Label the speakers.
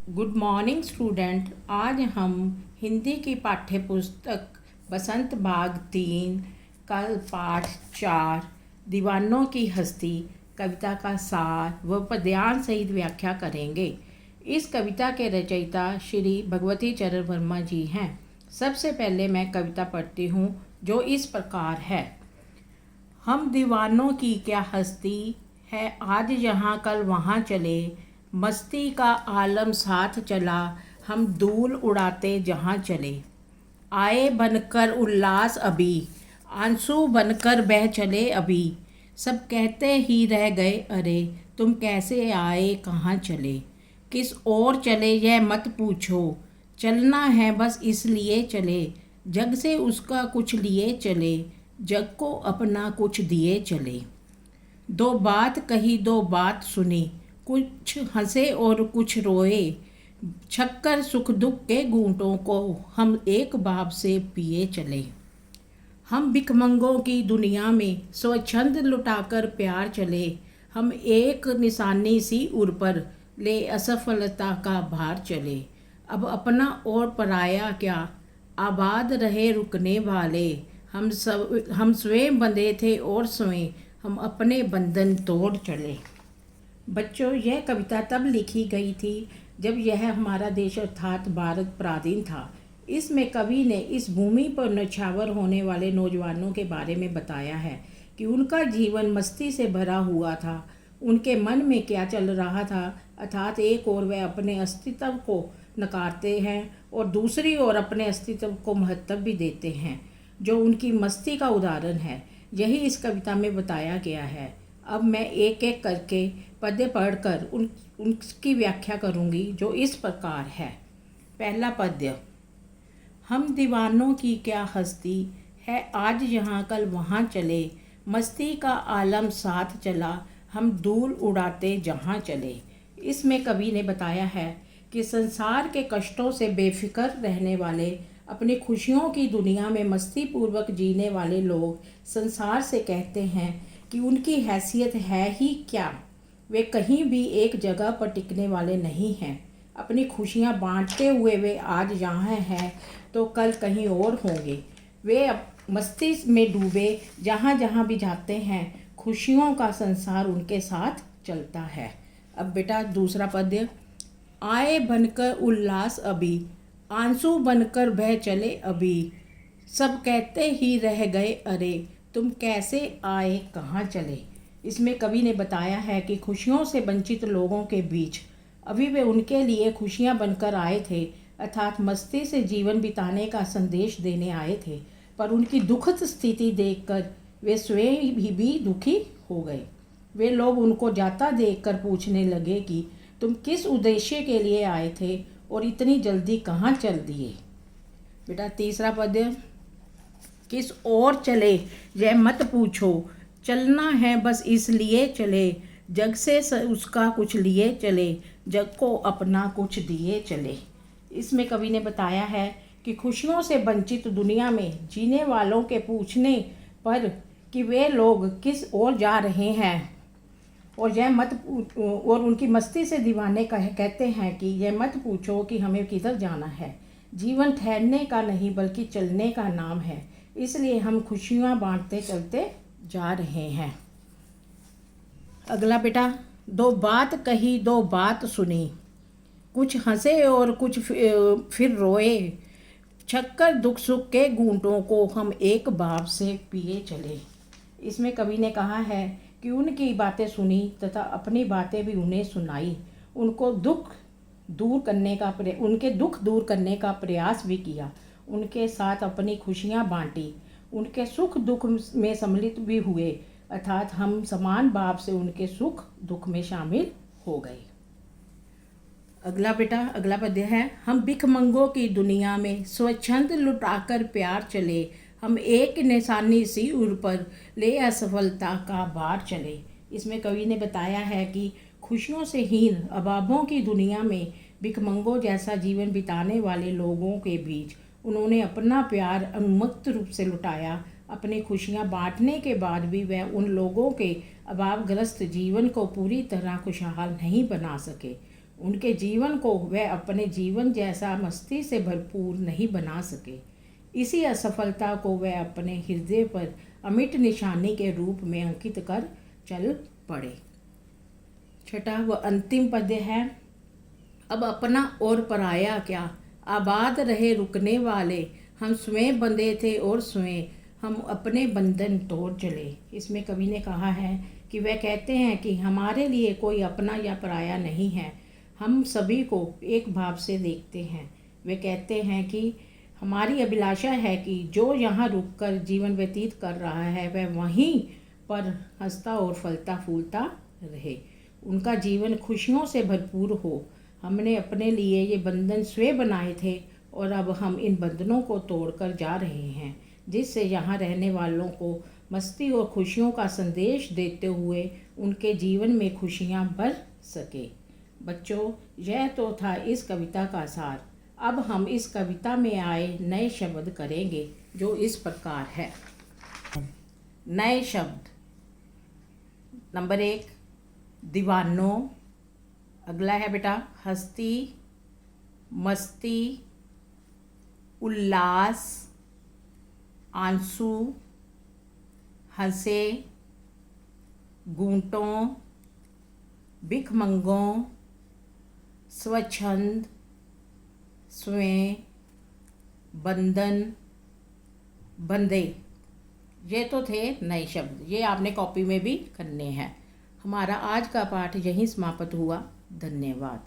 Speaker 1: Good morning student. आज हम हिंदी की पाठ्य पुस्तक बसंत बाग 3 कल पाठ 4 दीवानों की हस्ती कविता का सार व पद्यांश सहित व्याख्या करेंगे। इस कविता के रचयिता श्री भगवती चरण वर्मा जी हैं। सबसे पहले मैं कविता पढ़ती हूँ जो इस प्रकार है। हम दीवानों की क्या हस्ती है, आज यहाँ कल वहाँ चले, मस्ती का आलम साथ चला, हम धूल उड़ाते जहाँ चले। आए बनकर उल्लास अभी, आंसू बनकर बह चले अभी, सब कहते ही रह गए अरे, तुम कैसे आए कहाँ चले। किस ओर चले यह मत पूछो, चलना है बस इसलिए चले, जग से उसका कुछ लिए चले, जग को अपना कुछ दिए चले। दो बात कही दो बात सुनी, कुछ हंसे और कुछ रोए, छक्कर सुख दुख के घूंटों को हम एक बाब से पिए चले। हम भिखमंगों की दुनिया में स्वच्छंद लुटाकर प्यार चले, हम एक निशानी सी उर पर ले असफलता का भार चले। अब अपना और पराया क्या, आबाद रहे रुकने वाले, हम स्वयं बंधे थे और स्वयं हम अपने बंधन तोड़ चले। बच्चों, यह कविता तब लिखी गई थी जब यह हमारा देश अर्थात भारत पराधीन था। इसमें कवि ने इस भूमि पर न्यौछावर होने वाले नौजवानों के बारे में बताया है कि उनका जीवन मस्ती से भरा हुआ था। उनके मन में क्या चल रहा था, अर्थात एक ओर वह अपने अस्तित्व को नकारते हैं और दूसरी ओर अपने अस्तित्व को महत्व भी देते हैं, जो उनकी मस्ती का उदाहरण है। यही इस कविता में बताया गया है। अब मैं एक एक करके पद्य पढ़कर उनकी व्याख्या करूंगी जो इस प्रकार है। पहला पद्य। हम दीवानों की क्या हस्ती है, आज यहाँ कल वहाँ चले, मस्ती का आलम साथ चला, हम धूल उड़ाते जहाँ चले। इसमें कवि ने बताया है कि संसार के कष्टों से बेफिक्र रहने वाले, अपनी खुशियों की दुनिया में मस्ती पूर्वक जीने वाले लोग संसार से कहते हैं कि उनकी हैसियत है ही क्या, वे कहीं भी एक जगह पर टिकने वाले नहीं हैं। अपनी खुशियाँ बांटते हुए वे आज यहाँ हैं तो कल कहीं और होंगे। वे मस्ती में डूबे जहाँ जहाँ भी जाते हैं, खुशियों का संसार उनके साथ चलता है। अब बेटा दूसरा पद्य। आए बनकर उल्लास अभी, आंसू बनकर बह चले अभी, सब कहते ही रह गए अरे, तुम कैसे आए कहाँ चले। इसमें कवि ने बताया है कि खुशियों से वंचित लोगों के बीच अभी वे उनके लिए खुशियाँ बनकर आए थे, अर्थात मस्ती से जीवन बिताने का संदेश देने आए थे, पर उनकी दुखद स्थिति देखकर वे स्वयं भी दुखी हो गए। वे लोग उनको जाता देखकर पूछने लगे कि तुम किस उद्देश्य के लिए आए थे और इतनी जल्दी कहाँ चल दिए। बेटा तीसरा पद्य। किस ओर चले यह मत पूछो, चलना है बस इसलिए चले, जग से उसका कुछ लिए चले, जग को अपना कुछ दिए चले। इसमें कवि ने बताया है कि खुशियों से वंचित दुनिया में जीने वालों के पूछने पर कि वे लोग किस ओर जा रहे हैं और और उनकी मस्ती से दीवाने कहते हैं कि यह मत पूछो कि हमें किधर जाना है। जीवन ठहरने का नहीं बल्कि चलने का नाम है, इसलिए हम खुशियाँ बांटते चलते जा रहे हैं। अगला बेटा। दो बात कही दो बात सुनी, कुछ हंसे और कुछ फिर रोए, छक्कर दुख सुख के घूंटों को हम एक बाब से पिए चले। इसमें कवि ने कहा है कि उनकी बातें सुनी तथा अपनी बातें भी उन्हें सुनाई, उनके दुख दूर करने का प्रयास भी किया, उनके साथ अपनी खुशियाँ बांटी, उनके सुख दुख में सम्मिलित भी हुए, अर्थात हम समान भाव से उनके सुख दुख में शामिल हो गए। अगला बेटा अगला पद्य है। हम भिखमंगों की दुनिया में स्वच्छंद लुटाकर प्यार चले, हम एक निशानी सी उर पर ले असफलता का भार चले। इसमें कवि ने बताया है कि खुशियों से हीन अभावों की दुनिया में भिखमंगों जैसा जीवन बिताने वाले लोगों के बीच उन्होंने अपना प्यार उन्मुक्त रूप से लुटाया। अपनी खुशियाँ बांटने के बाद भी वह उन लोगों के अभावग्रस्त जीवन को पूरी तरह खुशहाल नहीं बना सके। उनके जीवन को वह अपने जीवन जैसा मस्ती से भरपूर नहीं बना सके। इसी असफलता को वह अपने हृदय पर अमिट निशानी के रूप में अंकित कर चल पड़े। छठा व अंतिम पद्य है। अब अपना और पराया क्या, आबाद रहे रुकने वाले, हम स्वयं बंधे थे और स्वयं हम अपने बंधन तोड़ चले। इसमें कवि ने कहा है कि वह कहते हैं कि हमारे लिए कोई अपना या पराया नहीं है, हम सभी को एक भाव से देखते हैं। वे कहते हैं कि हमारी अभिलाषा है कि जो यहाँ रुककर जीवन व्यतीत कर रहा है वह वहीं पर हंसता और फलता फूलता रहे, उनका जीवन खुशियों से भरपूर हो। हमने अपने लिए ये बंधन स्वयं बनाए थे और अब हम इन बंधनों को तोड़कर जा रहे हैं, जिससे यहाँ रहने वालों को मस्ती और खुशियों का संदेश देते हुए उनके जीवन में खुशियाँ भर सके। बच्चों, यह तो था इस कविता का सार। अब हम इस कविता में आए नए शब्द करेंगे जो इस प्रकार है। नए शब्द। नंबर 1 दीवानों। अगला है बेटा हस्ती, मस्ती, उल्लास, आंसू, हंसे, गूंटों, भिखमंगों, स्वच्छंद, स्वयं, बंधन, बंधे। ये तो थे नए शब्द, ये आपने कॉपी में भी करने हैं। हमारा आज का पाठ यहीं समाप्त हुआ। धन्यवाद।